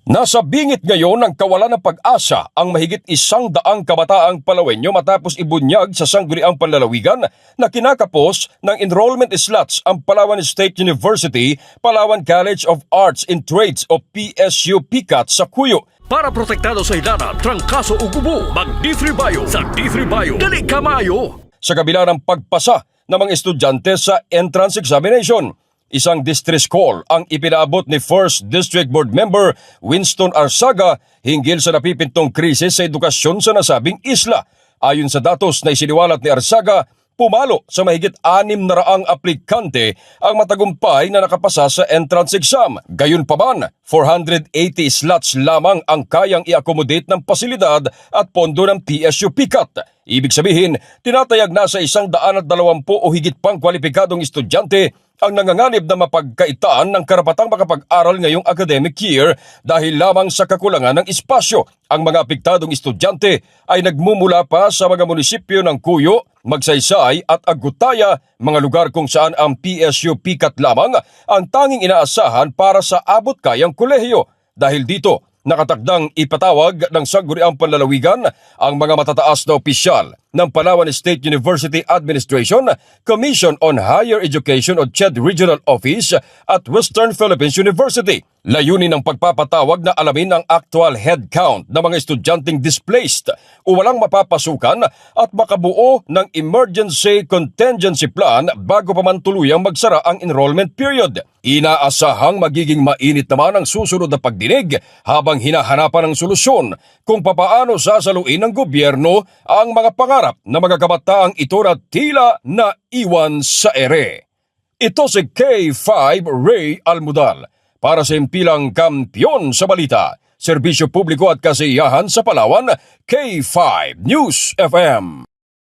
Nasa bingit ngayon ng kawalan ng pag-asa ang mahigit 100 kabataang Palawenyo matapos ibunyag sa sangguniang panlalawigan na kinakapos ng enrollment slots ang Palawan State University, Palawan College of Arts and Trades o PSU PCAT sa Cuyo. Para protektado sa hidana, trangkaso o gubo, mag-D3 Bio sa D3 Bio. Dali kamayo! Sa kabila ng pagpasa ng mga estudyante sa entrance examination, isang distress call ang ipinaabot ni 1st District Board Member Winston Arzaga hinggil sa napipintong krisis sa edukasyon sa nasabing isla. Ayon sa datos na isiniwalat ni Arzaga, pumalo sa mahigit 600 aplikante ang matagumpay na nakapasa sa entrance exam. Gayunpaman, 480 slots lamang ang kayang i-accommodate ng pasilidad at pondo ng PSU PCAT. Ibig sabihin, tinatayag na sa 120 o higit pang kwalipikadong estudyante ang nanganganib na mapagkaitaan ng karapatang makapag-aral ngayong academic year dahil lamang sa kakulangan ng espasyo. Ang mga apektadong estudyante ay nagmumula pa sa mga munisipyo ng Cuyo, Magsaysay at Agutaya, mga lugar kung saan ang PSU PCAT lamang ang tanging inaasahan para sa abot-kayang kolehiyo. Dahil dito, nakatakdang ipatawag ng sangguniang panlalawigan ang mga matataas na opisyal ng Palawan State University Administration, Commission on Higher Education o CHED Regional Office at Western Philippines University. Layunin ng pagpapatawag na alamin ang actual head count ng mga estudyanteng displaced o walang mapapasukan at makabuo ng emergency contingency plan bago pa man tuluyang magsara ang enrollment period. Inaasahang magiging mainit naman ang susunod na pagdinig habang hinahanapan ng solusyon kung papaano sasaluin ng gobyerno ang mga pangarap na mga kabataang ito na tila na iwan sa ere. Ito si K5 Ray Almudal para sa impilang Kampiyon sa Balita, Serbisyo Publiko at Kasiyahan sa Palawan, K5 News FM.